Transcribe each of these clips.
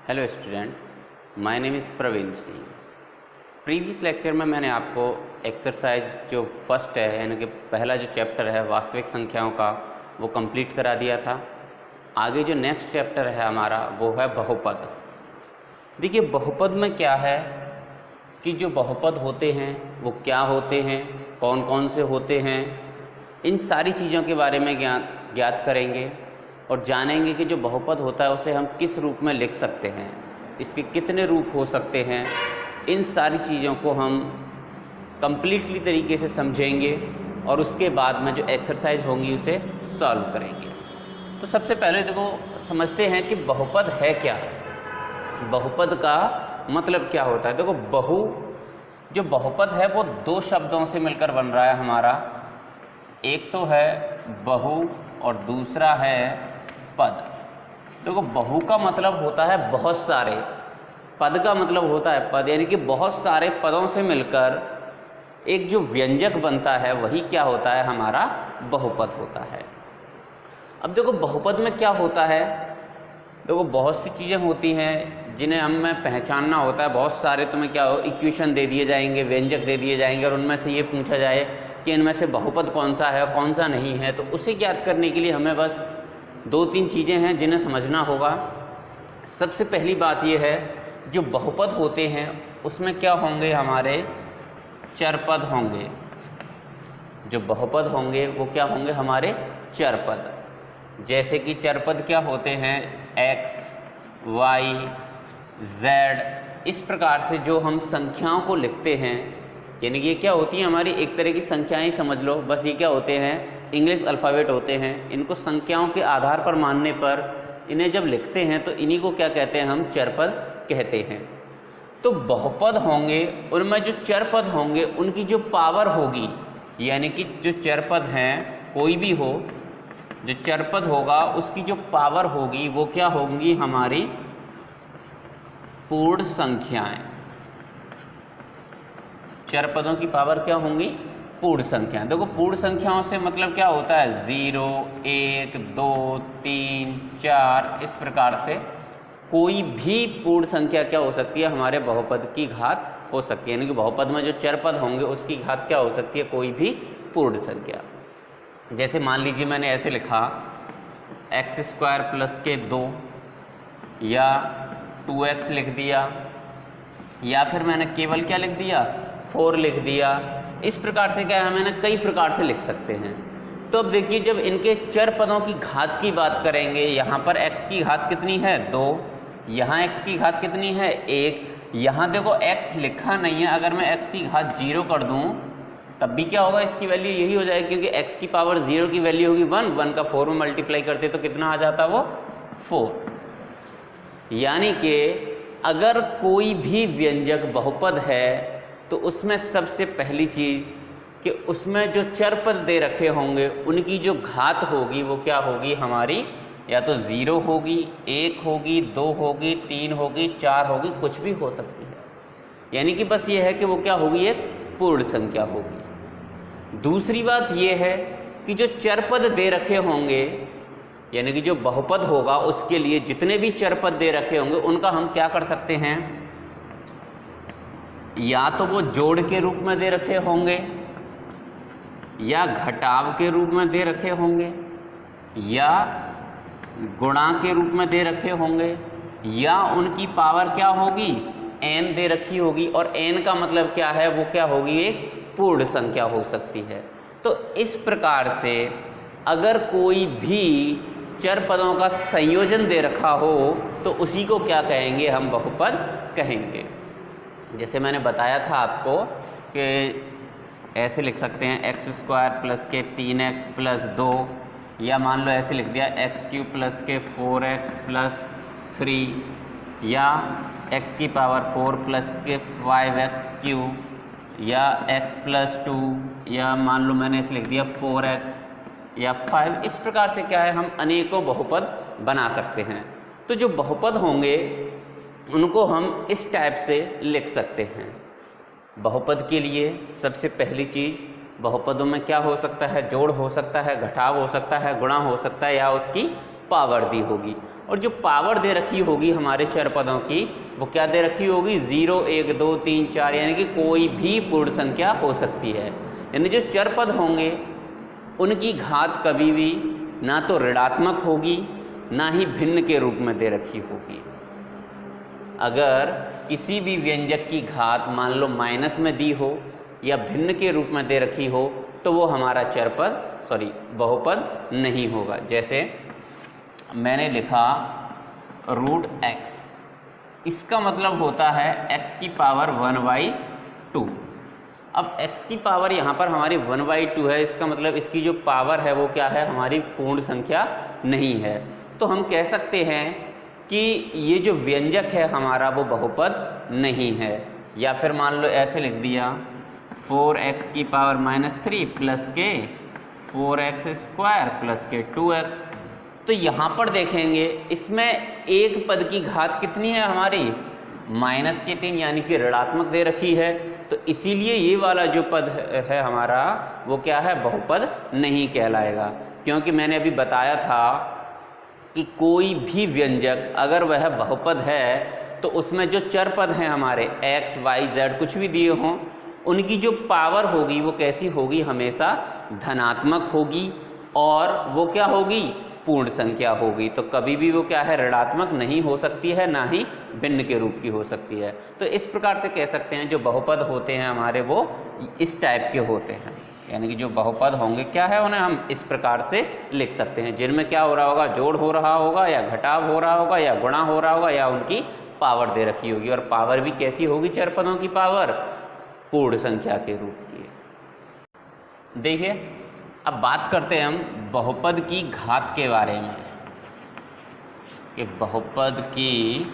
Hello student, my name is Praveen Singh. Previous lecture में मैंने आपको एक्सरसाइज जो फर्स्ट है यानी कि पहला जो चैप्टर है वास्तविक संख्याओं का वो कंप्लीट करा दिया था। आगे जो नेक्स्ट चैप्टर है हमारा वो है बहुपद। देखिए बहुपद में क्या है कि जो बहुपद होते हैं वो क्या होते हैं, कौन कौन से होते हैं, इन सारी चीज़ों के बारे में ज्ञात करेंगे और जानेंगे कि जो बहुपद होता है उसे हम किस रूप में लिख सकते हैं, इसके कितने रूप हो सकते हैं। इन सारी चीज़ों को हम कंप्लीटली तरीके से समझेंगे और उसके बाद में जो एक्सरसाइज होंगी उसे सॉल्व करेंगे। तो सबसे पहले देखो समझते हैं कि बहुपद है क्या। बहुपद का मतलब क्या होता है। देखो जो बहुपद है वो दो शब्दों से मिलकर बन रहा है हमारा। एक तो है बहु और दूसरा है पद। देखो बहु का मतलब होता है बहुत सारे, पद का मतलब होता है पद, यानी कि बहुत सारे पदों से मिलकर एक जो व्यंजक बनता है वही क्या होता है, हमारा बहुपद होता है। अब देखो बहुपद में क्या होता है, देखो बहुत सी चीज़ें होती हैं जिन्हें हमें पहचानना होता है। बहुत सारे तुम्हें क्या हो, इक्वेशन दे दिए जाएंगे, व्यंजक दे दिए जाएंगे और उनमें से ये पूछा जाए कि इनमें से बहुपद कौन सा है कौन सा नहीं है। तो उसे ज्ञात करने के लिए हमें बस दो तीन चीज़ें हैं जिन्हें समझना होगा। सबसे पहली बात यह है, जो बहुपद होते हैं उसमें क्या होंगे, हमारे चरपद होंगे। जो बहुपद होंगे वो क्या होंगे, हमारे चरपद। जैसे कि चरपद क्या होते हैं, x, y, z। इस प्रकार से जो हम संख्याओं को लिखते हैं, यानी कि ये क्या होती हैं, हमारी एक तरह की संख्याएं समझ लो। बस ये क्या होते हैं, इंग्लिश अल्फ़ाबेट होते हैं। इनको संख्याओं के आधार पर मानने पर इन्हें जब लिखते हैं तो इन्हीं को क्या कहते हैं, हम चरपद कहते हैं। तो बहुपद होंगे, उनमें जो चरपद होंगे उनकी जो पावर होगी, यानी कि जो चरपद हैं कोई भी हो, जो चरपद होगा उसकी जो पावर होगी वो क्या होंगी, हमारी पूर्ण संख्याएं। चरपदों की पावर क्या होंगी, पूर्ण संख्याएं। देखो पूर्ण संख्याओं से मतलब क्या होता है, 0, 1, 2, 3, 4। इस प्रकार से कोई भी पूर्ण संख्या क्या हो सकती है, हमारे बहुपद की घात हो सकती है। यानी कि बहुपद में जो चरपद होंगे उसकी घात क्या हो सकती है, कोई भी पूर्ण संख्या। जैसे मान लीजिए मैंने ऐसे लिखा x² + के 2 या 2x लिख दिया, या फिर मैंने केवल क्या लिख दिया, 4 लिख दिया। इस प्रकार से क्या है, मैंने कई प्रकार से लिख सकते हैं। तो अब देखिए जब इनके चर पदों की घात की बात करेंगे, यहाँ पर x की घात कितनी है, 2। यहाँ x की घात कितनी है, 1। यहाँ देखो x लिखा नहीं है, अगर मैं x की घात 0 कर दूँ तब भी क्या होगा, इसकी वैल्यू यही हो जाएगी, क्योंकि x की पावर 0 की वैल्यू होगी 1। 1 का 4 में मल्टीप्लाई करते तो कितना आ जाता, वो 4। यानी कि अगर कोई भी व्यंजक बहुपद है तो उसमें सबसे पहली चीज़ कि उसमें जो चरपद दे रखे होंगे उनकी जो घात होगी वो क्या होगी, हमारी या तो 0 होगी, 1 होगी, 2 होगी, 3 होगी, 4 होगी, कुछ भी हो सकती है। यानी कि बस ये है कि वो क्या होगी, एक पूर्ण संख्या होगी। दूसरी बात ये है कि जो चरपद दे रखे होंगे, यानी कि जो बहुपद होगा उसके लिए जितने भी चरपद दे रखे होंगे उनका हम क्या कर सकते हैं, या तो वो जोड़ के रूप में दे रखे होंगे, या घटाव के रूप में दे रखे होंगे, या गुणा के रूप में दे रखे होंगे, या उनकी पावर क्या होगी, n दे रखी होगी। और n का मतलब क्या है, वो क्या होगी, एक पूर्ण संख्या हो सकती है। तो इस प्रकार से अगर कोई भी चर पदों का संयोजन दे रखा हो तो उसी को क्या कहेंगे, हम बहुपद कहेंगे। जैसे मैंने बताया था आपको कि ऐसे लिख सकते हैं x² + के 3x + 2, या मान लो ऐसे लिख दिया x³ + के 4x + 3, या x की पावर 4 + के 5x³, या x + 2, या मान लो मैंने इसे लिख दिया 4x या 5। इस प्रकार से क्या है, हम अनेकों बहुपद बना सकते हैं। तो जो बहुपद होंगे उनको हम इस टाइप से लिख सकते हैं। बहुपद के लिए सबसे पहली चीज़, बहुपदों में क्या हो सकता है, जोड़ हो सकता है, घटाव हो सकता है, गुणा हो सकता है, या उसकी पावर दी होगी। और जो पावर दे रखी होगी हमारे चर पदों की वो क्या दे रखी होगी, 0, 1, 2, 3, 4, यानी कि कोई भी पूर्ण संख्या हो सकती है। यानी जो चर पद होंगे उनकी घात कभी भी ना तो ऋणात्मक होगी ना ही भिन्न के रूप में दे रखी होगी। अगर किसी भी व्यंजक की घात मान लो माइनस में दी हो या भिन्न के रूप में दे रखी हो तो वो हमारा बहुपद नहीं होगा। जैसे मैंने लिखा √x, इसका मतलब होता है x की पावर 1/2। अब x की पावर यहाँ पर हमारी 1/2 है, इसका मतलब इसकी जो पावर है वो क्या है, हमारी पूर्ण संख्या नहीं है। तो हम कह सकते हैं कि ये जो व्यंजक है हमारा वो बहुपद नहीं है। या फिर मान लो ऐसे लिख दिया 4x की पावर -3 प्लस के 4x² प्लस के 2x। तो यहाँ पर देखेंगे इसमें एक पद की घात कितनी है हमारी, -3 यानी कि ऋणात्मक दे रखी है। तो इसीलिए ये वाला जो पद है हमारा वो क्या है, बहुपद नहीं कहलाएगा। क्योंकि मैंने अभी बताया था कि कोई भी व्यंजक अगर वह बहुपद है तो उसमें जो चर पद हैं हमारे x, y, z कुछ भी दिए हों उनकी जो पावर होगी वो कैसी होगी, हमेशा धनात्मक होगी और वो क्या होगी, पूर्ण संख्या होगी। तो कभी भी वो क्या है, ऋणात्मक नहीं हो सकती है ना ही भिन्न के रूप की हो सकती है। तो इस प्रकार से कह सकते हैं जो बहुपद होते हैं हमारे वो इस टाइप के होते हैं। यानी कि जो बहुपद होंगे क्या है, उन्हें हम इस प्रकार से लिख सकते हैं, जिनमें क्या हो रहा होगा, जोड़ हो रहा होगा या घटाव हो रहा होगा या गुणा हो रहा होगा या उनकी पावर दे रखी होगी। और पावर भी कैसी होगी, चर पदों की पावर पूर्ण संख्या के रूप की। देखिए अब बात करते हैं हम बहुपद की घात के बारे में कि बहुपद की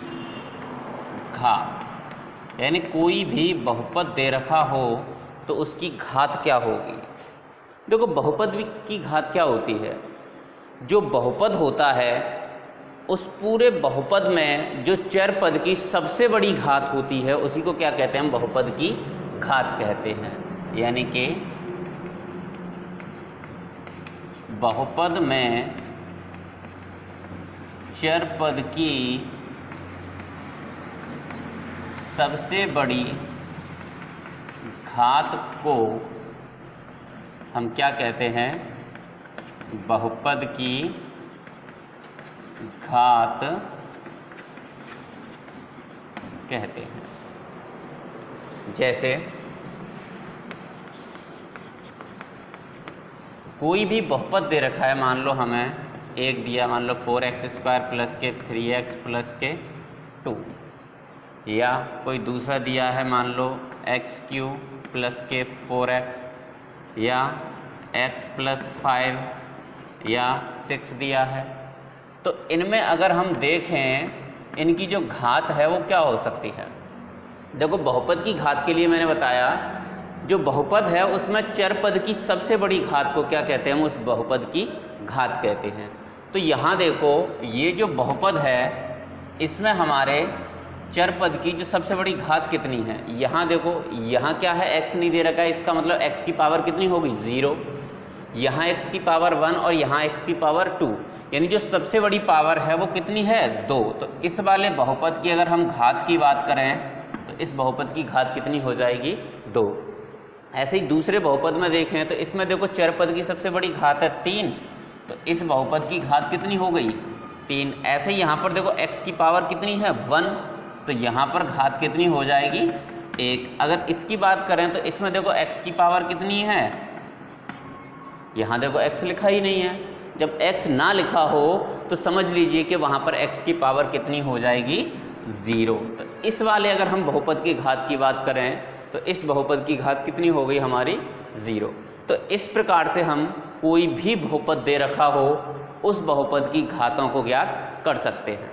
घात यानी कोई भी बहुपद दे रखा हो तो उसकी घात क्या होगी। देखो बहुपद की घात क्या होती है, जो बहुपद होता है उस पूरे बहुपद में जो चर पद की सबसे बड़ी घात होती है उसी को क्या कहते हैं, हम बहुपद की घात कहते हैं। यानी कि बहुपद में चर पद की सबसे बड़ी घात को हम क्या कहते हैं, बहुपद की घात कहते हैं। जैसे कोई भी बहुपद दे रखा है, मान लो हमें एक दिया, मान लो 4x² प्लस के 3x प्लस के 2, या कोई दूसरा दिया है मान लो x³ प्लस के 4x या x + 5 या 6 दिया है। तो इनमें अगर हम देखें इनकी जो घात है वो क्या हो सकती है। देखो बहुपद की घात के लिए मैंने बताया जो बहुपद है उसमें चर पद की सबसे बड़ी घात को क्या कहते हैं, हम उस बहुपद की घात कहते हैं। तो यहाँ देखो ये जो बहुपद है इसमें हमारे चर पद की जो सबसे बड़ी घात कितनी है, यहाँ देखो यहाँ क्या है, x नहीं दे रखा है, इसका मतलब x की पावर कितनी होगी 0, यहाँ x की पावर 1 और यहाँ x की पावर 2, यानी जो सबसे बड़ी पावर है वो कितनी है 2। तो इस वाले बहुपद की अगर हम घात की बात करें तो इस बहुपद की घात कितनी हो जाएगी 2। ऐसे ही दूसरे बहुपद में देखें तो इसमें देखो चर पद की सबसे बड़ी घात है 3, तो इस बहुपद की घात कितनी हो गई 3। ऐसे ही यहाँ पर देखो x की पावर कितनी है 1, तो यहाँ पर घात कितनी हो जाएगी 1। अगर इसकी बात करें तो इसमें देखो x की पावर कितनी है, यहाँ देखो x लिखा ही नहीं है। जब x ना लिखा हो तो समझ लीजिए कि वहाँ पर x की पावर कितनी हो जाएगी 0। तो इस वाले अगर हम बहुपद की घात की बात करें तो इस बहुपद की घात कितनी हो गई हमारी 0। तो इस प्रकार से हम कोई भी बहुपद दे रखा हो उस बहुपद की घातों को ज्ञात कर सकते हैं।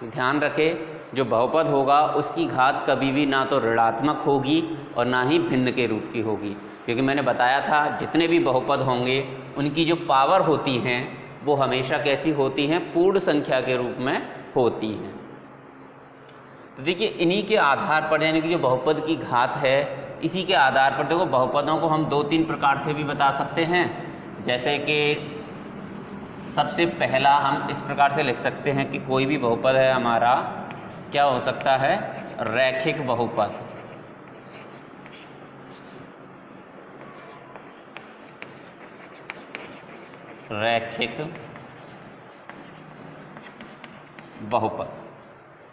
ध्यान रखें जो बहुपद होगा उसकी घात कभी भी ना तो ऋणात्मक होगी और ना ही भिन्न के रूप की होगी, क्योंकि मैंने बताया था जितने भी बहुपद होंगे उनकी जो पावर होती हैं वो हमेशा कैसी होती हैं, पूर्ण संख्या के रूप में होती हैं। तो देखिए इन्हीं के आधार पर यानी कि जो बहुपद की घात है इसी के आधार पर देखो बहुपदों को हम 2-3 प्रकार से भी बता सकते हैं। जैसे कि सबसे पहला हम इस प्रकार से लिख सकते हैं कि कोई भी बहुपद है हमारा क्या हो सकता है, रैखिक बहुपद। रैखिक बहुपद।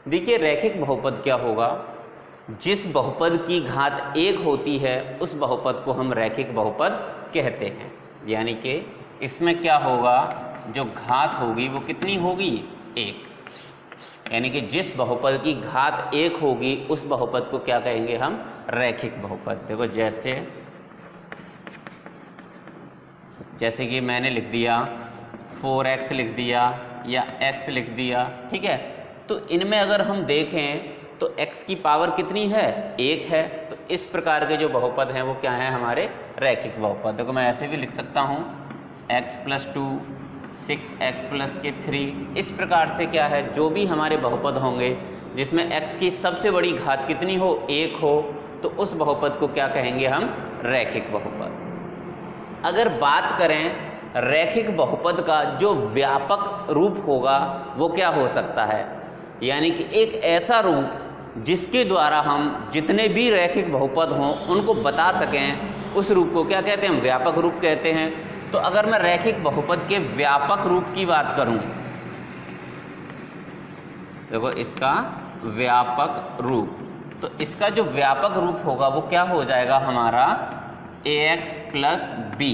देखिए रैखिक बहुपद क्या होगा, जिस बहुपद की घात 1 होती है उस बहुपद को हम रैखिक बहुपद कहते हैं। यानी कि इसमें क्या होगा, जो घात होगी वो कितनी होगी, 1। यानी कि जिस बहुपद की घात 1 होगी उस बहुपद को क्या कहेंगे हम, रैखिक बहुपद। देखो जैसे कि मैंने लिख दिया 4x लिख दिया या x लिख दिया, ठीक है। तो इनमें अगर हम देखें तो x की पावर कितनी है, 1 है। तो इस प्रकार के जो बहुपद हैं वो क्या हैं, हमारे रैखिक बहुपद। देखो मैं ऐसे भी लिख सकता हूँ x + 2 6x + 3। इस प्रकार से क्या है, जो भी हमारे बहुपद होंगे जिसमें x की सबसे बड़ी घात कितनी हो, 1 हो, तो उस बहुपद को क्या कहेंगे हम, रैखिक बहुपद। अगर बात करें रैखिक बहुपद का जो व्यापक रूप होगा वो क्या हो सकता है, यानी कि एक ऐसा रूप जिसके द्वारा हम जितने भी रैखिक बहुपद हों उनको बता सकें, उस रूप को क्या कहते हैं, हम व्यापक रूप कहते हैं। तो अगर मैं रैखिक बहुपद के व्यापक रूप की बात करूं, देखो इसका व्यापक रूप, तो इसका जो व्यापक रूप होगा वो क्या हो जाएगा हमारा, ax + b,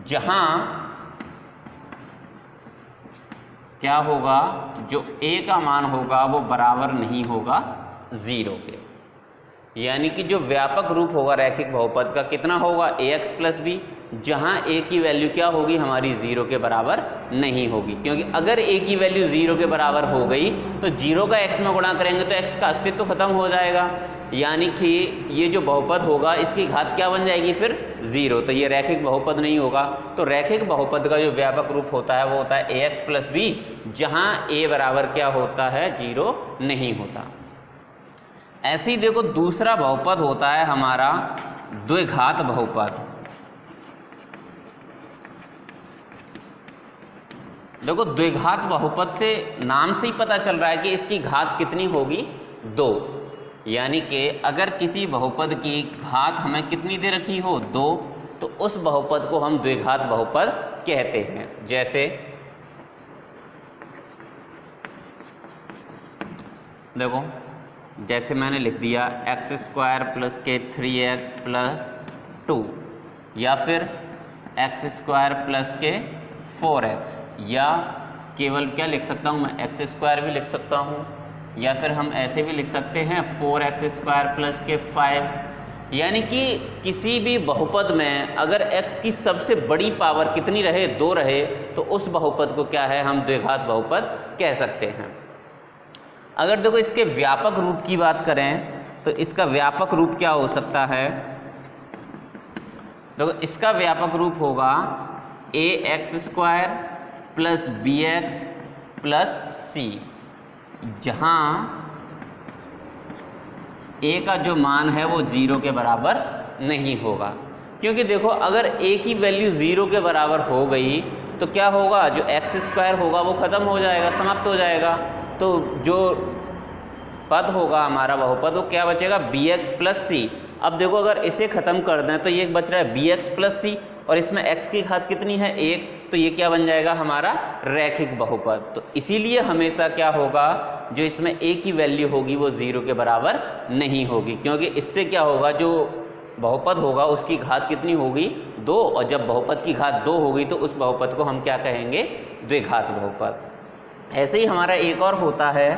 जहां क्या होगा, जो a का मान होगा वो बराबर नहीं होगा 0 के। यानी कि जो व्यापक रूप होगा रैखिक बहुपद का कितना होगा, ax + b, जहां a की वैल्यू क्या होगी, हमारी 0 के बराबर नहीं होगी। क्योंकि अगर a की वैल्यू 0 के बराबर हो गई तो 0 का x में गुणा करेंगे तो x का अस्तित्व खत्म हो जाएगा। यानी कि ये जो बहुपद होगा इसकी घात क्या बन जाएगी फिर, 0। तो ये रैखिक बहुपद नहीं होगा। तो रैखिक बहुपद का जो व्यापक रूप होता है वो होता है ax + b, जहां a बराबर क्या होता है, 0 नहीं होता। ऐसे ही देखो दूसरा बहुपद होता है हमारा द्विघात बहुपद। देखो द्विघात बहुपद से नाम से ही पता चल रहा है कि इसकी घात कितनी होगी, 2। यानी कि अगर किसी बहुपद की घात हमें कितनी दे रखी हो, 2, तो उस बहुपद को हम द्विघात बहुपद कहते हैं। जैसे देखो जैसे मैंने लिख दिया x² + k 3x + 2, या फिर x² + k 4x, या केवल क्या लिख सकता हूँ मैं, x² भी लिख सकता हूँ, या फिर हम ऐसे भी लिख सकते हैं 4x² + k 5। यानी कि किसी भी बहुपद में अगर x की सबसे बड़ी पावर कितनी रहे, 2 रहे, तो उस बहुपद को क्या है, हम द्विघात बहुपद कह सकते हैं। अगर देखो इसके व्यापक रूप की बात करें तो इसका व्यापक रूप क्या हो सकता है, देखो इसका व्यापक रूप होगा ax² + bx + c, जहां a का जो मान है वो 0 के बराबर नहीं होगा। क्योंकि देखो अगर a की वैल्यू 0 के बराबर हो गई तो क्या होगा, जो x² होगा वो खत्म हो जाएगा, समाप्त हो जाएगा। तो जो पद होगा हमारा बहुपद वो क्या बचेगा, bx + c। अब देखो अगर इसे खत्म कर दें तो ये बच रहा है bx + c, और इसमें x की घात कितनी है, 1, तो ये क्या बन जाएगा हमारा रैखिक बहुपद। तो इसीलिए हमेशा क्या होगा, जो इसमें a की वैल्यू होगी वो 0 के बराबर नहीं होगी। क्योंकि इससे क्या होगा, जो बहुपद होगा उसकी घात कितनी होगी, 2, और जब बहुपद की घात 2 होगी तो उस बहुपद को हम क्या कहेंगे, द्विघात बहुपद। ऐसे ही हमारा एक और होता है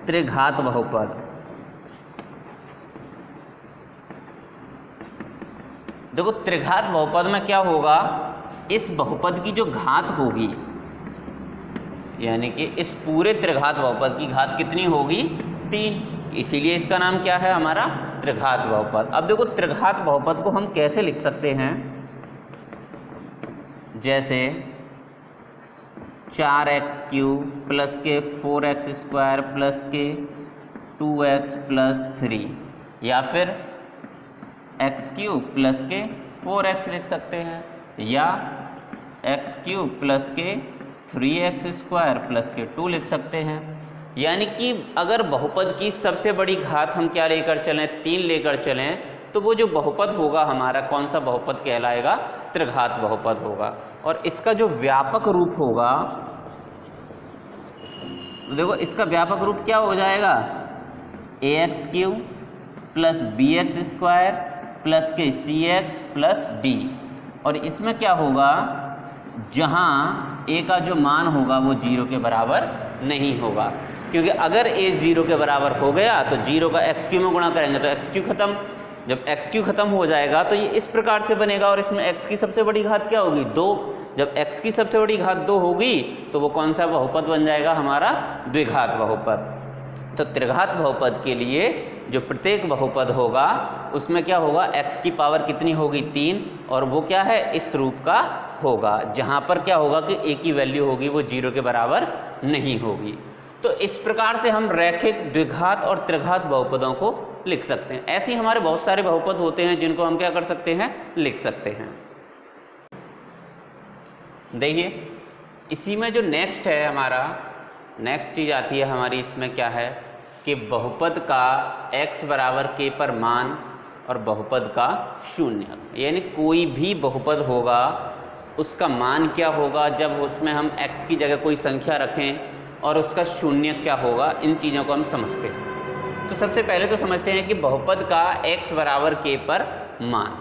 त्रिघात बहुपद। देखो त्रिघात बहुपद में क्या होगा, इस बहुपद की जो घात होगी, यानी कि इस पूरे त्रिघात बहुपद की घात कितनी होगी, 3, इसीलिए इसका नाम क्या है हमारा, त्रिघात बहुपद। अब देखो त्रिघात बहुपद को हम कैसे लिख सकते हैं, जैसे 4x³ + k 4x² + k 2x + 3, या फिर x³ + k 4x लिख सकते हैं, या एक्स क्यूब प्लस के 3x स्क्वायर प्लस के 2 लिख सकते हैं। यानी कि अगर बहुपद की सबसे बड़ी घात हम क्या लेकर चलें, 3 लेकर चलें, तो वो जो बहुपद होगा हमारा कौन सा बहुपद कहलाएगा, त्रिघात बहुपद होगा। और इसका जो व्यापक रूप होगा, देखो इसका व्यापक रूप क्या हो जाएगा, ax cube plus bx square plus के cx प्लस d। और इसमें क्या होगा, जहाँ a का जो मान होगा वो 0 के बराबर नहीं होगा, क्योंकि अगर a 0 के बराबर हो गया तो 0 का एक्स क्यू में गुणा करेंगे तो एक्स क्यू खत्म। जब एक्स क्यू खत्म हो जाएगा तो ये इस प्रकार से बनेगा, और इसमें x की सबसे बड़ी घात क्या होगी, 2। जब x की सबसे बड़ी घात 2 होगी तो वो कौन सा बहुपद बन जाएगा, हमारा द्विघात बहुपद। तो त्रिघात बहुपद के लिए जो प्रत्येक बहुपद होगा उसमें क्या होगा, x की पावर कितनी होगी, 3, और वो क्या है, इस रूप का होगा, जहाँ पर क्या होगा कि a की वैल्यू होगी वो 0 के बराबर नहीं होगी। तो इस प्रकार से हम रैखिक द्विघात और त्रिघात बहुपदों को लिख सकते हैं। ऐसे ही हमारे बहुत सारे बहुपद होते हैं जिनको हम क्या कर सकते हैं, लिख सकते हैं। देखिए इसी में जो नेक्स्ट है हमारा, नेक्स्ट चीज़ आती है हमारी, इसमें क्या है कि बहुपद का x बराबर k पर मान और बहुपद का शून्य, यानी कोई भी बहुपद होगा उसका मान क्या होगा जब उसमें हम x की जगह कोई संख्या रखें, और उसका शून्य क्या होगा, इन चीज़ों को हम समझते हैं। तो सबसे पहले तो समझते हैं कि बहुपद का x बराबर k पर मान।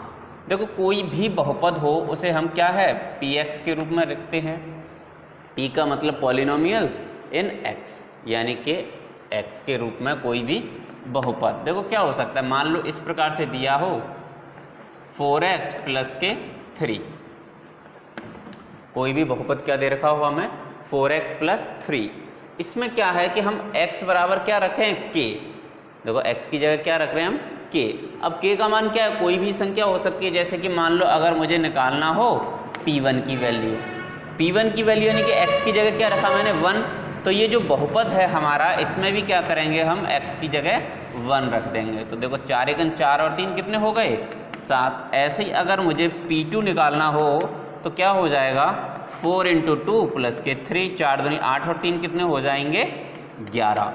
देखो कोई भी बहुपद हो उसे हम क्या है, px के रूप में लिखते हैं। p का मतलब पॉलिनोमियल्स इन x, यानी कि x के रूप में कोई भी बहुपद। देखो क्या हो सकता है, मान लो इस प्रकार से दिया हो 4x प्लस के 3, कोई भी बहुपद क्या दे रखा हो हमें, 4x प्लस 3। इसमें क्या है कि हम x बराबर क्या रखें, k। देखो x की जगह क्या रख रहे हैं हम, k। अब k का मान क्या है, कोई भी संख्या हो सकती है, जैसे कि मान लो अगर मुझे निकालना हो p1 की वैल्यू, p1 की वैल्यू यानी कि x की जगह क्या रखा मैंने, 1। तो ये जो बहुपद है हमारा, इसमें भी क्या करेंगे हम, x की जगह 1 रख देंगे। तो देखो 4 एकन 4 और 3 कितने हो गए, 7। ऐसे ही अगर मुझे p2 निकालना हो तो क्या हो जाएगा, 4 × 2 प्लस के 3, 4 दूनी 8 और 3 कितने हो जाएंगे, 11।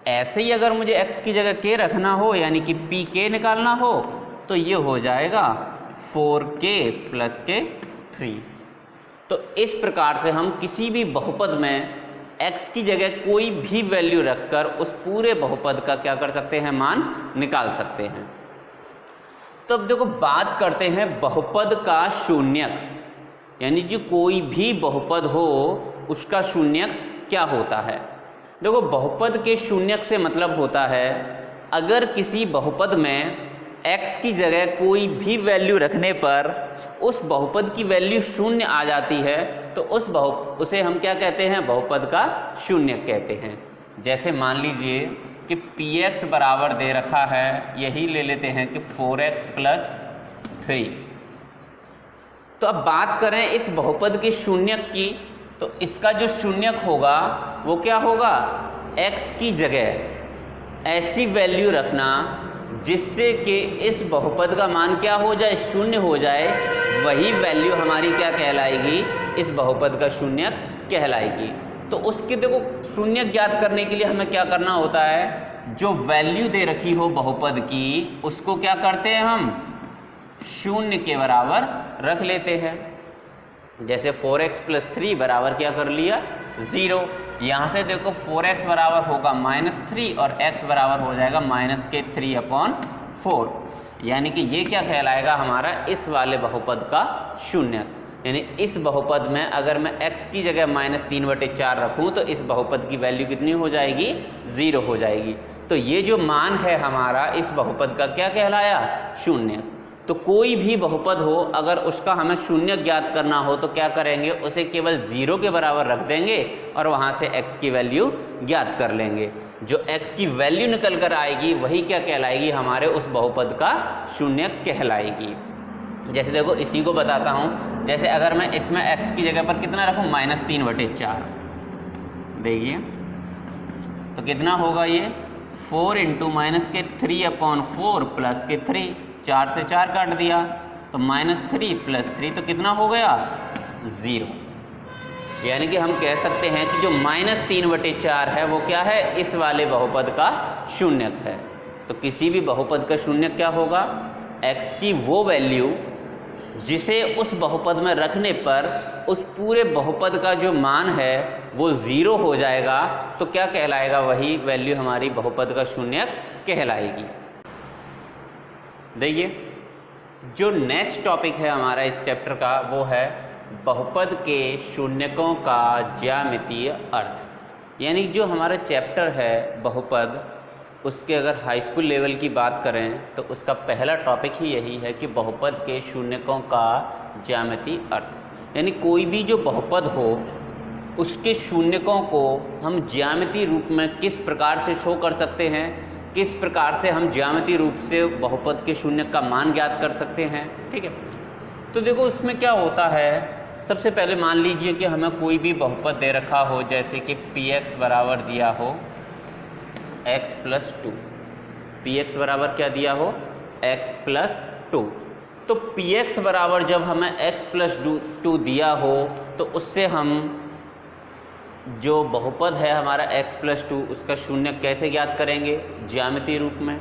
ऐसे ही अगर मुझे x की जगह k रखना हो, यानी कि pk निकालना हो, तो ये हो जाएगा 4k प्लस के 3। तो इस प्रकार से हम किसी भी बहुपद में x की जगह कोई भी वैल्यू रखकर उस पूरे बहुपद का क्या कर सकते हैं, मान निकाल सकते हैं। तो अब देखो बात करते हैं बहुपद का शून्यक, यानी जो कोई भी बहुपद हो उसका शून्यक क्या होता है। देखो बहुपद के शून्यक से मतलब होता है अगर किसी बहुपद में x की जगह कोई भी वैल्यू रखने पर उस बहुपद की वैल्यू शून्य आ जाती है तो उसे हम क्या कहते हैं, बहुपद का शून्यक कहते हैं। जैसे मान लीजिए कि px बराबर दे रखा है, यही ले लेते हैं कि 4x प्लस 3। तो अब बात करें इस बहुपद के शून्यक की, तो इसका जो शून्यक होगा वो क्या होगा, x की जगह ऐसी वैल्यू रखना जिससे कि इस बहुपद का मान क्या हो जाए, शून्य हो जाए, वही वैल्यू हमारी क्या कहलाएगी, इस बहुपद का शून्यक कहलाएगी। तो उसके देखो शून्यक ज्ञात करने के लिए हमें क्या करना होता है, जो वैल्यू दे रखी हो बहुपद की उसको क्या करते हैं, हम शून्य के बराबर रख लेते हैं। जैसे 4x प्लस 3 बराबर क्या कर लिया, 0। यहाँ से देखो 4x बराबर होगा -3 और x बराबर हो जाएगा -3/4, यानी कि ये क्या कहलाएगा, हमारा इस वाले बहुपद का शून्यक। यानी इस बहुपद में अगर मैं x की जगह -3/4 रखूँ तो इस बहुपद की वैल्यू कितनी हो जाएगी, 0 हो जाएगी। तो ये जो मान है हमारा इस बहुपद का क्या कहलाया, शून्य। तो कोई भी बहुपद हो अगर उसका हमें शून्य ज्ञात करना हो तो क्या करेंगे, उसे केवल 0 के बराबर रख देंगे और वहाँ से x की वैल्यू ज्ञात कर लेंगे। जो x की वैल्यू निकल कर आएगी वही क्या कहलाएगी, हमारे उस बहुपद का शून्य कहलाएगी। जैसे देखो इसी को बताता हूँ, जैसे अगर मैं इसमें x की जगह पर कितना रखूँ, -3/4, देखिए तो कितना होगा ये, 4 × -3/4 प्लस के 3, 4 से 4 काट दिया तो -3 + 3 तो कितना हो गया, 0। यानी कि हम कह सकते हैं कि जो -3/4 है वो क्या है, इस वाले बहुपद का शून्यक है। तो किसी भी बहुपद का शून्यक क्या होगा, x की वो वैल्यू जिसे उस बहुपद में रखने पर उस पूरे बहुपद का जो मान है वो 0 हो जाएगा। तो क्या कहलाएगा, वही वैल्यू हमारी बहुपद का शून्यक कहलाएगी। देखिए जो नेक्स्ट टॉपिक है हमारा इस चैप्टर का वो है बहुपद के शून्यकों का ज्यामितीय अर्थ। यानी जो हमारा चैप्टर है बहुपद, उसके अगर हाई स्कूल लेवल की बात करें तो उसका पहला टॉपिक ही यही है कि बहुपद के शून्यकों का ज्यामितीय अर्थ। यानी कोई भी जो बहुपद हो उसके शून्यकों को हम ज्यामितीय रूप में किस प्रकार से शो कर सकते हैं, किस प्रकार से हम ज्यामितीय रूप से बहुपद के शून्यक का मान ज्ञात कर सकते हैं। ठीक है, तो देखो उसमें क्या होता है, सबसे पहले मान लीजिए कि हमें कोई भी बहुपद दे रखा हो, जैसे कि px बराबर दिया हो x + 2। px बराबर क्या दिया हो, x + 2। तो px बराबर जब हमें x + 2 दिया हो तो उससे हम जो बहुपद है हमारा x + 2 उसका शून्यक कैसे ज्ञात करेंगे, ज्यामितीय रूप में,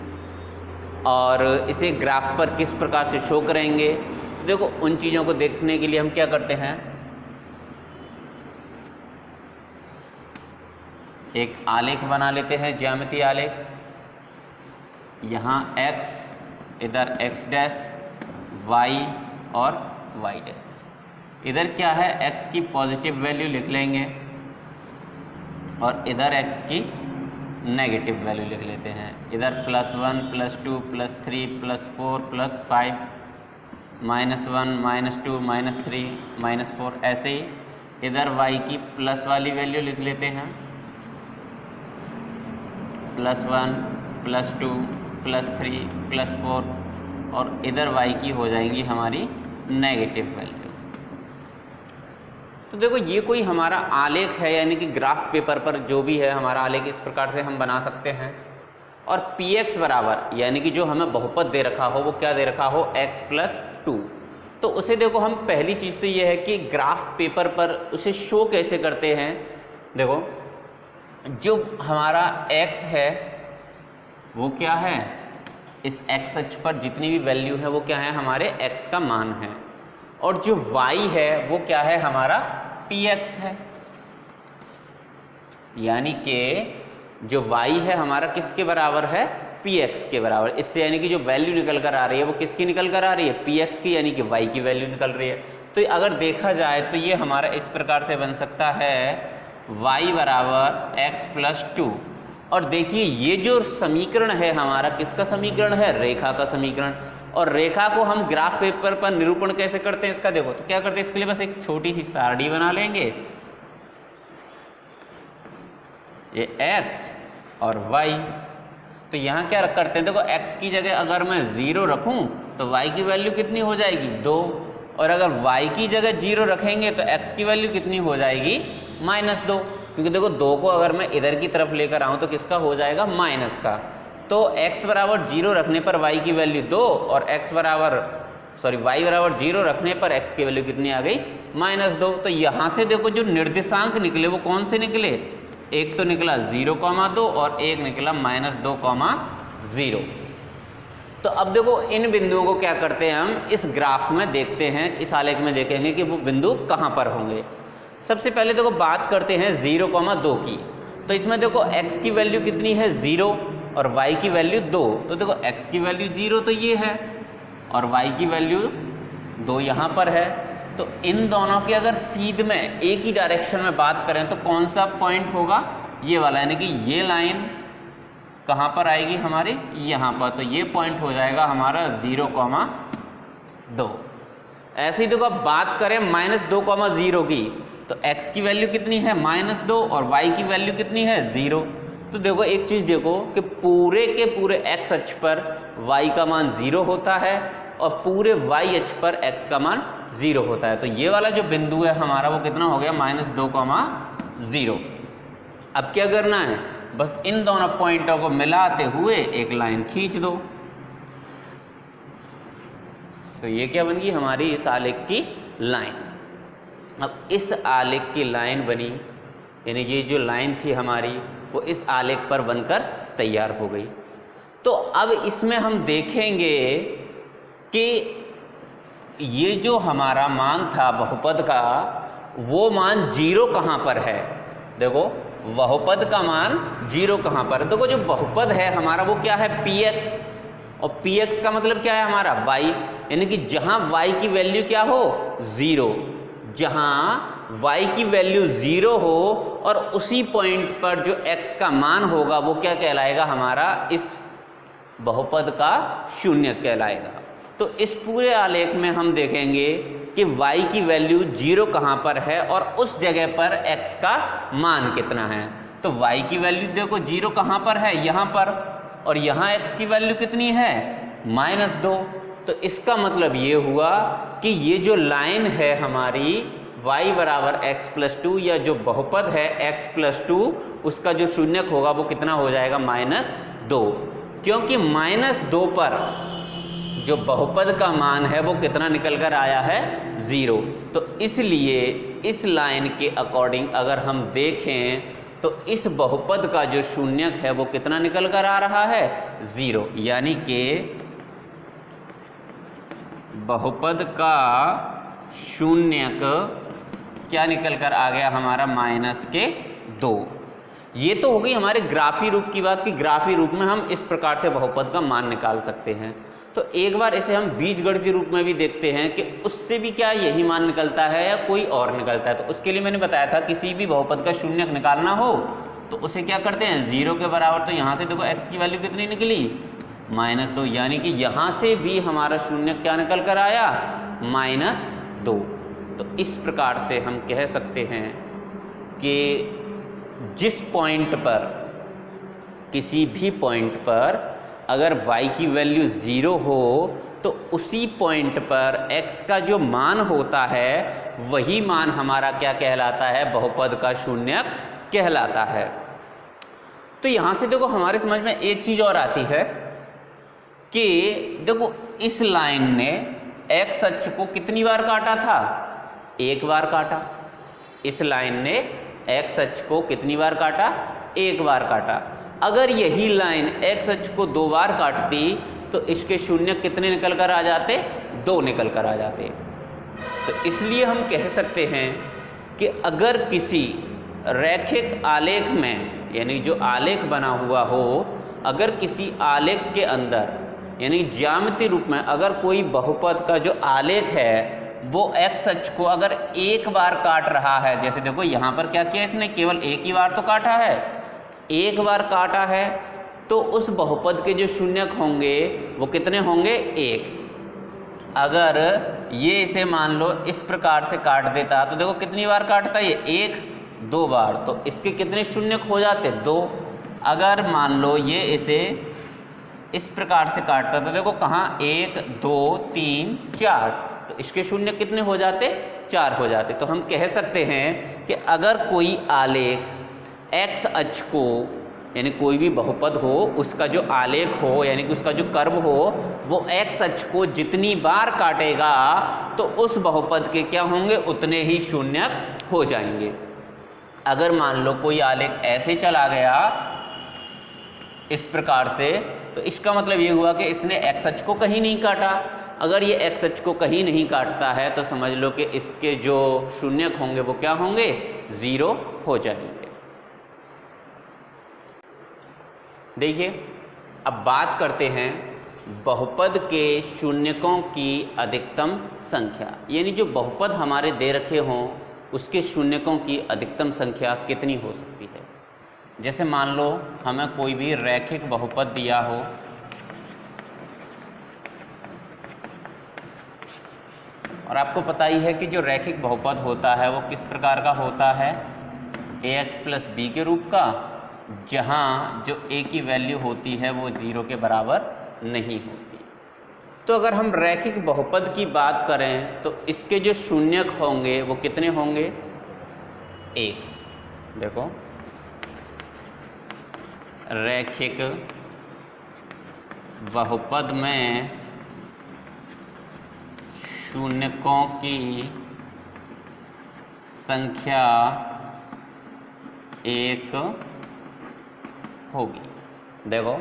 और इसे ग्राफ पर किस प्रकार से शो करेंगे। देखो उन चीज़ों को देखने के लिए हम क्या करते हैं, एक आलेख बना लेते हैं, ज्यामितीय आलेख। यहाँ x, इधर x डैश, y और y डैश। इधर क्या है, x की पॉजिटिव वैल्यू लिख लेंगे और इधर x की नेगेटिव वैल्यू लिख लेते हैं। इधर +1 +2 +3 +4 +5 -1 -2 -3 -4, ऐसे ही इधर y की प्लस वाली वैल्यू लिख लेते हैं, +1 +2 +3 +4, और इधर y की हो जाएगी हमारी नेगेटिव वैल्यू। तो देखो ये कोई हमारा आलेख है, यानी कि ग्राफ पेपर पर जो भी है हमारा आलेख इस प्रकार से हम बना सकते हैं। और px बराबर यानी कि जो हमें बहुपद दे रखा हो वो क्या दे रखा हो, x + 2। तो उसे देखो हम पहली चीज़ तो ये है कि ग्राफ पेपर पर उसे शो कैसे करते हैं। देखो जो हमारा x है वो क्या है, इस x अक्ष पर जितनी भी वैल्यू है वो क्या है, हमारे x का मान है, और जो y है वो क्या है, हमारा px है। यानी कि जो y है हमारा किसके बराबर है, px के बराबर। इससे यानी कि जो वैल्यू निकल कर आ रही है वो किसकी निकल कर आ रही है, px की, यानी कि y की वैल्यू निकल रही है। तो अगर देखा जाए तो ये हमारा इस प्रकार से बन सकता है y बराबर x + 2। और देखिए ये जो समीकरण है हमारा किसका समीकरण है, रेखा का समीकरण। और रेखा को हम ग्राफ पेपर पर निरूपण कैसे करते हैं इसका, देखो तो क्या करते हैं, इसके लिए बस एक छोटी सी सारणी बना लेंगे, ये x और y। तो यहाँ क्या करते हैं, देखो x की जगह अगर मैं 0 रखूं तो y की वैल्यू कितनी हो जाएगी, 2, और अगर y की जगह 0 रखेंगे तो x की वैल्यू कितनी हो जाएगी, -2। क्योंकि देखो 2 को अगर मैं इधर की तरफ लेकर आऊं तो किसका हो जाएगा, माइनस का। तो x बराबर 0 रखने पर y की वैल्यू 2, और y बराबर 0 रखने पर x की वैल्यू कितनी आ गई, -2। तो यहाँ से देखो जो निर्देशांक निकले वो कौन से निकले, एक तो निकला 0,2 और एक निकला -2,0। तो अब देखो इन बिंदुओं को क्या करते हैं, हम इस ग्राफ में देखते हैं, इस आलेख में देखेंगे कि वो बिंदु कहाँ पर होंगे। सबसे पहले देखो बात करते हैं 0,2 की। तो इसमें देखो x की वैल्यू कितनी है, 0, और y की वैल्यू 2। तो देखो x की वैल्यू 0 तो ये है, और y की वैल्यू 2 यहाँ पर है। तो इन दोनों की अगर सीध में एक ही डायरेक्शन में बात करें तो कौन सा पॉइंट होगा, ये वाला, यानी कि ये लाइन कहाँ पर आएगी हमारे, यहाँ पर। तो ये पॉइंट हो जाएगा हमारा 0,2। ऐसे ही देखो अब बात करें -2,0 की, तो x की वैल्यू कितनी है, -2, और y की वैल्यू कितनी है, 0। तो देखो एक चीज़ देखो कि पूरे के पूरे x अक्ष पर y का मान 0 होता है और पूरे y अक्ष पर x का मान 0 होता है। तो ये वाला जो बिंदु है हमारा वो कितना हो गया, -2,0। अब क्या करना है, बस इन दोनों पॉइंटों को मिलाते हुए एक लाइन खींच दो। तो ये क्या बन गई हमारी इस आलेख की लाइन। अब इस आलेख की लाइन बनी, यानी ये जो लाइन थी हमारी वो इस आलेख पर बनकर तैयार हो गई। तो अब इसमें हम देखेंगे कि ये जो हमारा मान था बहुपद का, वो मान 0 कहाँ पर है। देखो बहुपद का मान 0 कहाँ पर है। देखो जो बहुपद है हमारा वो क्या है, px, और px का मतलब क्या है हमारा y, यानी कि जहां y की वैल्यू क्या हो 0, जहां y की वैल्यू 0 हो और उसी पॉइंट पर जो x का मान होगा वो क्या कहलाएगा, हमारा इस बहुपद का शून्य कहलाएगा। तो इस पूरे आलेख में हम देखेंगे कि y की वैल्यू 0 कहाँ पर है और उस जगह पर x का मान कितना है। तो y की वैल्यू देखो 0 कहाँ पर है, यहाँ पर, और यहाँ x की वैल्यू कितनी है -2। तो इसका मतलब ये हुआ कि ये जो लाइन है हमारी y बराबर x+2, या जो बहुपद है x+2, उसका जो शून्यक होगा वो कितना हो जाएगा -2, क्योंकि -2 पर जो बहुपद का मान है वो कितना निकल कर आया है 0। तो इसलिए इस लाइन के अकॉर्डिंग अगर हम देखें तो इस बहुपद का जो शून्यक है वो कितना निकल कर आ रहा है 0, यानी कि बहुपद का शून्यक क्या निकल कर आ गया हमारा -2। ये तो हो गई हमारे ग्राफी रूप की बात कि ग्राफी रूप में हम इस प्रकार से बहुपद का मान निकाल सकते हैं। तो एक बार इसे हम बीजगणितीय रूप में भी देखते हैं कि उससे भी क्या यही मान निकलता है या कोई और निकलता है। तो उसके लिए मैंने बताया था किसी भी बहुपद का शून्यक निकालना हो तो उसे क्या करते हैं 0 के बराबर। तो यहाँ से देखो x की वैल्यू कितनी निकली -2, यानी कि यहाँ से भी हमारा शून्यक क्या निकल कर आया -2। तो इस प्रकार से हम कह सकते हैं कि जिस पॉइंट पर, किसी भी पॉइंट पर अगर y की वैल्यू 0 हो तो उसी पॉइंट पर x का जो मान होता है वही मान हमारा क्या कहलाता है, बहुपद का शून्यक कहलाता है। तो यहां से देखो हमारे समझ में एक चीज और आती है कि देखो इस लाइन ने x अक्ष को कितनी बार काटा था, एक बार काटा। इस लाइन ने x अक्ष को कितनी बार काटा, एक बार काटा। अगर यही लाइन x अक्ष को 2 बार काटती तो इसके शून्य कितने निकल कर आ जाते, 2 निकल कर आ जाते। तो इसलिए हम कह सकते हैं कि अगर किसी रैखिक आलेख में, यानी जो आलेख बना हुआ हो, अगर किसी आलेख के अंदर यानी ज्यामितीय रूप में अगर कोई बहुपद का जो आलेख है वो x अक्ष को अगर एक बार काट रहा है, जैसे देखो यहाँ पर क्या किया इसने, केवल एक ही बार तो काटा है, एक बार काटा है, तो उस बहुपद के जो शून्यक होंगे वो कितने होंगे, 1। अगर ये इसे मान लो इस प्रकार से काट देता तो देखो कितनी बार काटता है ये, 1 2 बार, तो इसके कितने शून्यक हो जाते, 2। अगर मान लो ये इसे इस प्रकार से काटता तो देखो कहाँ 1 2 3 4, तो इसके शून्य कितने हो जाते, 4 हो जाते। तो हम कह सकते हैं कि अगर कोई आलेख x अक्ष को, यानी कोई भी बहुपद हो उसका जो आलेख हो यानी कि उसका जो कर्व हो वो x अक्ष को जितनी बार काटेगा तो उस बहुपद के क्या होंगे, उतने ही शून्यक हो जाएंगे। अगर मान लो कोई आलेख ऐसे चला गया इस प्रकार से, तो इसका मतलब ये हुआ कि इसने x अक्ष को कहीं नहीं काटा। अगर ये x अक्ष को कहीं नहीं काटता है तो समझ लो कि इसके जो शून्यक होंगे वो क्या होंगे, 0 हो जाएंगे। देखिए अब बात करते हैं बहुपद के शून्यकों की अधिकतम संख्या, यानी जो बहुपद हमारे दे रखे हों उसके शून्यकों की अधिकतम संख्या कितनी हो सकती है। जैसे मान लो हमें कोई भी रैखिक बहुपद दिया हो, और आपको पता ही है कि जो रैखिक बहुपद होता है वो किस प्रकार का होता है, ax + b के रूप का, जहां जो a की वैल्यू होती है वो 0 के बराबर नहीं होती। तो अगर हम रैखिक बहुपद की बात करें तो इसके जो शून्यक होंगे वो कितने होंगे, 1। देखो रैखिक बहुपद में शून्यकों की संख्या एक होगी। देखो,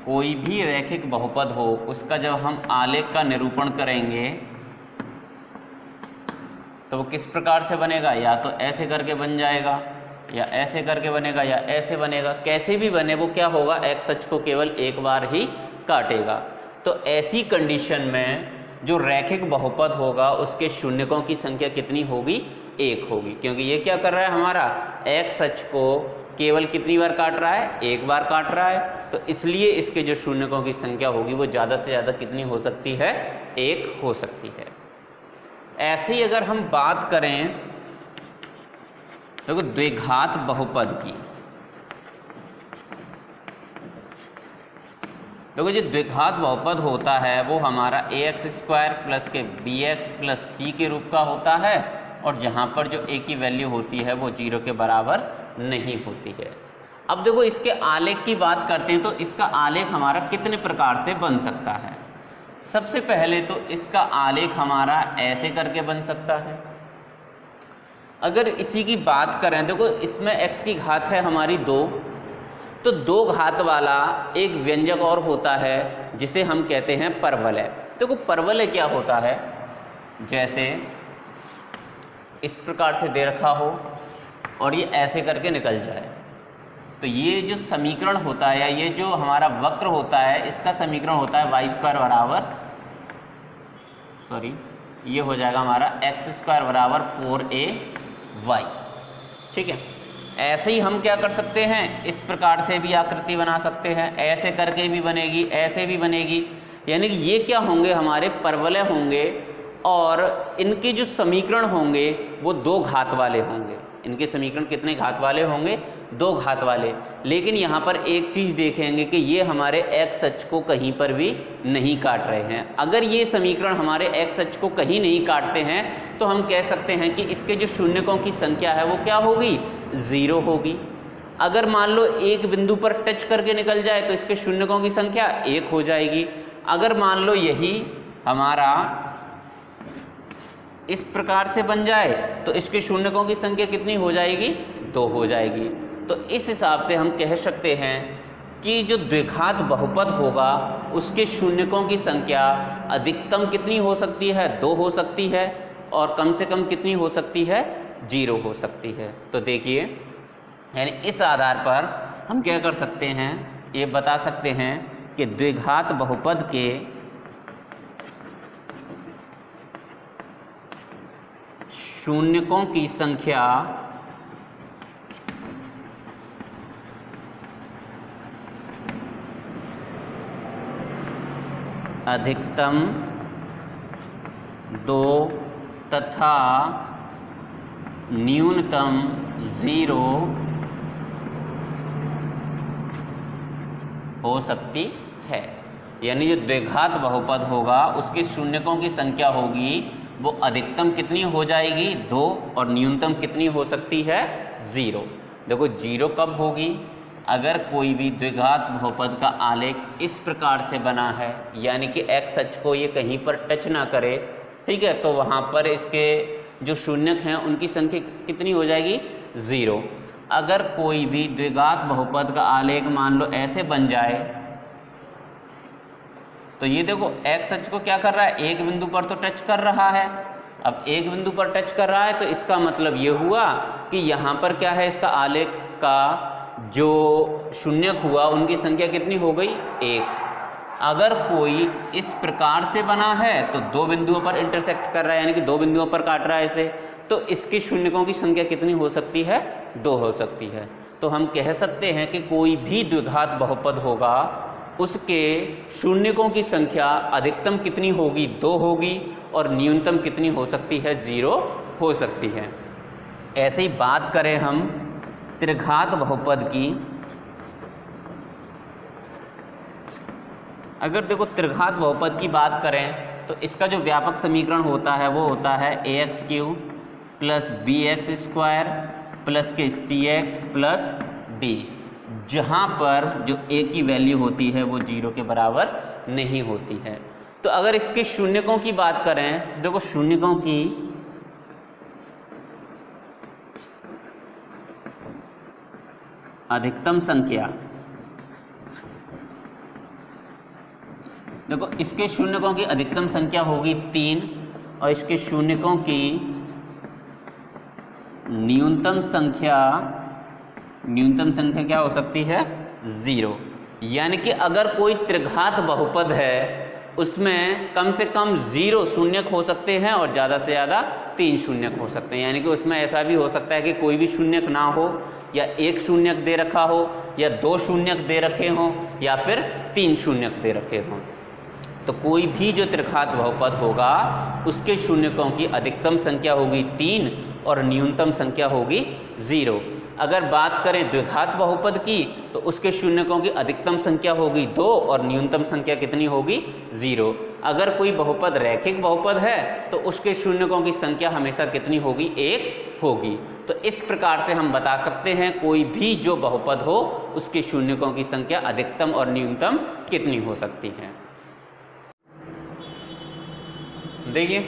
कोई भी रैखिक बहुपद हो, उसका जब हम आलेख का निरूपण करेंगे तो वो किस प्रकार से बनेगा? या तो ऐसे करके बन जाएगा, या ऐसे करके बनेगा, या ऐसे बनेगा। कैसे भी बने वो क्या होगा? एक्स अक्ष को केवल एक बार ही काटेगा। तो ऐसी कंडीशन में जो रैखिक बहुपद होगा उसके शून्यकों की संख्या कितनी होगी? एक होगी, क्योंकि ये क्या कर रहा है? हमारा एक्स अक्ष को केवल कितनी बार काट रहा है? एक बार काट रहा है। तो इसलिए इसके जो शून्यकों की संख्या होगी वो ज़्यादा से ज़्यादा कितनी हो सकती है? एक हो सकती है। ऐसे ही अगर हम बात करें देखो द्विघात बहुपद की, देखो जो द्विघात बहुपद होता है वो हमारा ax² प्लस के bx प्लस c के रूप का होता है, और जहाँ पर जो a की वैल्यू होती है वो 0 के बराबर नहीं होती है। अब देखो इसके आलेख की बात करते हैं तो इसका आलेख हमारा कितने प्रकार से बन सकता है। सबसे पहले तो इसका आलेख हमारा ऐसे करके बन सकता है। अगर इसी की बात करें, देखो इसमें x की घात है हमारी 2, तो 2 घात वाला एक व्यंजक और होता है जिसे हम कहते हैं परवलय। देखो परवलय क्या होता है? जैसे इस प्रकार से दे रखा हो और ये ऐसे करके निकल जाए, तो ये जो समीकरण होता है या ये जो हमारा वक्र होता है इसका समीकरण होता है y² बराबर, ये हो जाएगा हमारा x² बराबर 4ay। ठीक है, ऐसे ही हम क्या कर सकते हैं? इस प्रकार से भी आकृति बना सकते हैं, ऐसे करके भी बनेगी, ऐसे भी बनेगी। यानी कि ये क्या होंगे? हमारे परवलय होंगे, और इनके जो समीकरण होंगे वो 2 घात वाले होंगे। इनके समीकरण कितने घात वाले होंगे? 2 घात वाले। लेकिन यहाँ पर एक चीज़ देखेंगे कि ये हमारे x अक्ष को कहीं पर भी नहीं काट रहे हैं। अगर ये समीकरण हमारे x अक्ष को कहीं नहीं काटते हैं तो हम कह सकते हैं कि इसके जो शून्यकों की संख्या है वो क्या होगी? 0 होगी। अगर मान लो एक बिंदु पर टच करके निकल जाए तो इसके शून्यकों की संख्या 1 हो जाएगी। अगर मान लो यही हमारा इस प्रकार से बन जाए तो इसके शून्यकों की संख्या कितनी हो जाएगी? 2 हो जाएगी। तो इस हिसाब से हम कह सकते हैं कि जो द्विघात बहुपद होगा उसके शून्यकों की संख्या अधिकतम कितनी हो सकती है? 2 हो सकती है, और कम से कम कितनी हो सकती है? 0 हो सकती है। तो देखिए, यानी इस आधार पर हम क्या कर सकते हैं? ये बता सकते हैं कि द्विघात बहुपद के शून्यकों की संख्या अधिकतम 2 तथा न्यूनतम 0 हो सकती है। यानी जो द्विघात बहुपद होगा उसके शून्यकों की संख्या होगी वो अधिकतम कितनी हो जाएगी? 2, और न्यूनतम कितनी हो सकती है? 0। देखो 0 कब होगी? अगर कोई भी द्विघात बहुपद का आलेख इस प्रकार से बना है, यानी कि x अक्ष को ये कहीं पर टच ना करे, ठीक है, तो वहाँ पर इसके जो शून्यक हैं उनकी संख्या कितनी हो जाएगी? 0। अगर कोई भी द्विघात बहुपद का आलेख मान लो ऐसे बन जाए, तो ये देखो x अक्ष को क्या कर रहा है? एक बिंदु पर तो टच कर रहा है। अब एक बिंदु पर टच कर रहा है तो इसका मतलब ये हुआ कि यहाँ पर क्या है? इसका आलेख का जो शून्यक हुआ उनकी संख्या कितनी हो गई? 1। अगर कोई इस प्रकार से बना है तो 2 बिंदुओं पर इंटरसेक्ट कर रहा है, यानी कि 2 बिंदुओं पर काट रहा है इसे, तो इसके शून्यकों की संख्या कितनी हो सकती है? 2 हो सकती है। तो हम कह सकते हैं कि कोई भी द्विघात बहुपद होगा उसके शून्यकों की संख्या अधिकतम कितनी होगी? 2 होगी, और न्यूनतम कितनी हो सकती है? 0 हो सकती है। ऐसे ही बात करें हम त्रिघात बहुपद की, अगर देखो त्रिघात बहुपद की बात करें तो इसका जो व्यापक समीकरण होता है वो होता है ax³ प्लस bx² प्लस के cx प्लस d, जहाँ पर जो a की वैल्यू होती है वो 0 के बराबर नहीं होती है। तो अगर इसके शून्यकों की बात करें, देखो शून्यकों की अधिकतम संख्या, देखो इसके शून्यकों की अधिकतम संख्या होगी 3 और इसके शून्यकों की न्यूनतम संख्या क्या हो सकती है? 0। यानी कि अगर कोई त्रिघात बहुपद है उसमें कम से कम 0 शून्यक हो सकते हैं और ज़्यादा से ज़्यादा 3 शून्यक हो सकते हैं। यानी कि उसमें ऐसा भी हो सकता है कि कोई भी शून्यक ना हो, या 1 शून्यक दे रखा हो, या 2 शून्यक दे रखे हों, या फिर 3 शून्यक दे रखे हों। तो कोई भी जो त्रिघात बहुपद होगा उसके शून्यकों की अधिकतम संख्या होगी 3 और न्यूनतम संख्या होगी 0। अगर बात करें द्विघात बहुपद की तो उसके शून्यकों की अधिकतम संख्या होगी 2 और न्यूनतम संख्या कितनी होगी? 0। अगर कोई बहुपद रैखिक बहुपद है तो उसके शून्यकों की संख्या हमेशा कितनी होगी? 1 होगी। तो इस प्रकार से हम बता सकते हैं कोई भी जो बहुपद हो उसके शून्यकों की संख्या अधिकतम और न्यूनतम कितनी हो सकती है। देखिए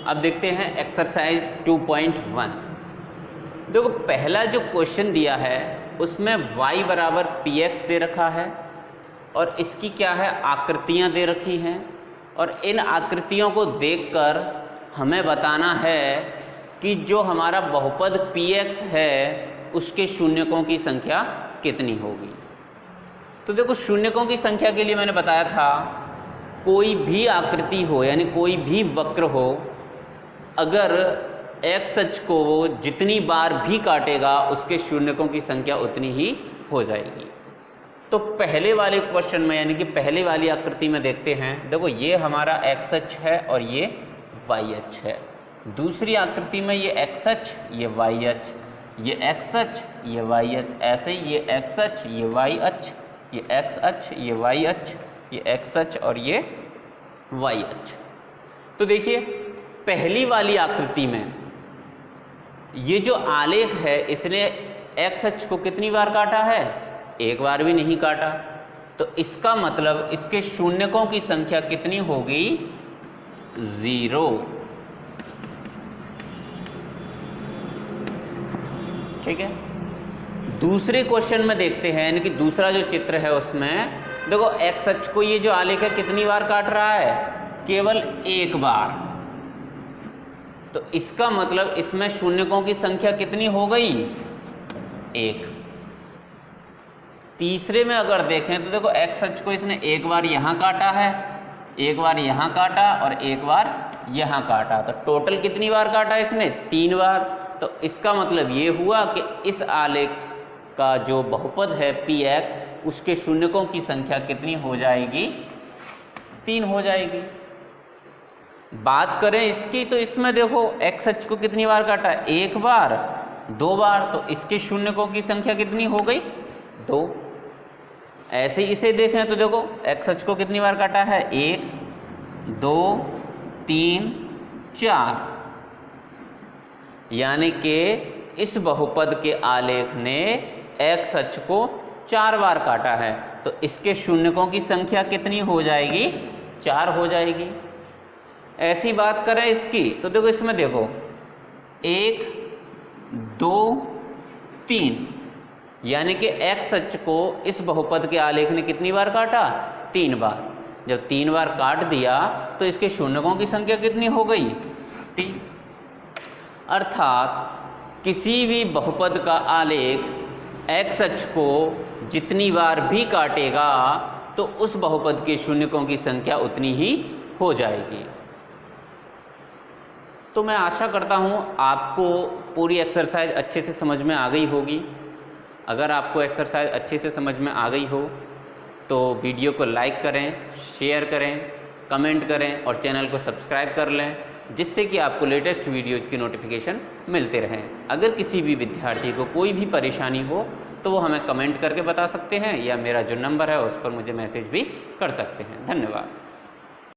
अब देखते हैं एक्सरसाइज 2.1। देखो पहला जो क्वेश्चन दिया है उसमें y बराबर px दे रखा है और इसकी क्या है? आकृतियां दे रखी हैं और इन आकृतियों को देखकर हमें बताना है कि जो हमारा बहुपद px है उसके शून्यकों की संख्या कितनी होगी। तो देखो शून्यकों की संख्या के लिए मैंने बताया था कोई भी आकृति हो यानी कोई भी वक्र हो, अगर x अक्ष को वो जितनी बार भी काटेगा उसके शून्यकों की संख्या उतनी ही हो जाएगी। तो पहले वाले क्वेश्चन में यानी कि पहले वाली आकृति में देखते हैं। देखो ये हमारा x अक्ष है और ये y अक्ष है। दूसरी आकृति में ये x अक्ष, ये y अक्ष, ये x अक्ष, ये y अक्ष, ऐसे ही ये x अक्ष, ये y अक्ष, ये x अक्ष, ये y अक्ष, ये x अक्ष और ये y अक्ष। तो देखिए पहली वाली आकृति में ये जो आलेख है इसने x अक्ष को कितनी बार काटा है? एक बार भी नहीं काटा। तो इसका मतलब इसके शून्यकों की संख्या कितनी होगी? 0। ठीक है। दूसरे क्वेश्चन में देखते हैं यानी कि दूसरा जो चित्र है उसमें देखो x अक्ष को ये जो आलेख है कितनी बार काट रहा है? केवल एक बार। तो इसका मतलब इसमें शून्यकों की संख्या कितनी हो गई? 1। तीसरे में अगर देखें तो देखो x अक्ष को इसने एक बार यहां काटा है, एक बार यहां काटा और एक बार यहां काटा। तो टोटल कितनी बार काटा इसने? 3 बार। तो इसका मतलब ये हुआ कि इस आलेख का जो बहुपद है px उसके शून्यकों की संख्या कितनी हो जाएगी? 3 हो जाएगी। बात करें इसकी तो इसमें देखो x अक्ष को कितनी बार काटा? एक बार, 2 बार। तो इसके शून्यकों की संख्या कितनी हो गई? 2। ऐसे इसे देखें तो देखो x अक्ष को कितनी बार काटा है? 1, 2, 3, 4। यानी कि इस बहुपद के आलेख ने x अक्ष को 4 बार काटा है। तो इसके शून्यकों की संख्या कितनी हो जाएगी? 4 हो जाएगी। ऐसी बात करें इसकी तो देखो इसमें देखो 1, 2, 3 यानी कि x अक्ष को इस बहुपद के आलेख ने कितनी बार काटा? 3 बार। जब 3 बार काट दिया तो इसके शून्यकों की संख्या कितनी हो गई? 3। अर्थात किसी भी बहुपद का आलेख x अक्ष को जितनी बार भी काटेगा तो उस बहुपद के शून्यकों की संख्या उतनी ही हो जाएगी। तो मैं आशा करता हूँ आपको पूरी एक्सरसाइज अच्छे से समझ में आ गई होगी। अगर आपको एक्सरसाइज अच्छे से समझ में आ गई हो तो वीडियो को लाइक करें, शेयर करें, कमेंट करें और चैनल को सब्सक्राइब कर लें, जिससे कि आपको लेटेस्ट वीडियोज़ की नोटिफिकेशन मिलते रहें। अगर किसी भी विद्यार्थी को कोई भी परेशानी हो तो वो हमें कमेंट करके बता सकते हैं या मेरा जो नंबर है उस पर मुझे मैसेज भी कर सकते हैं। धन्यवाद।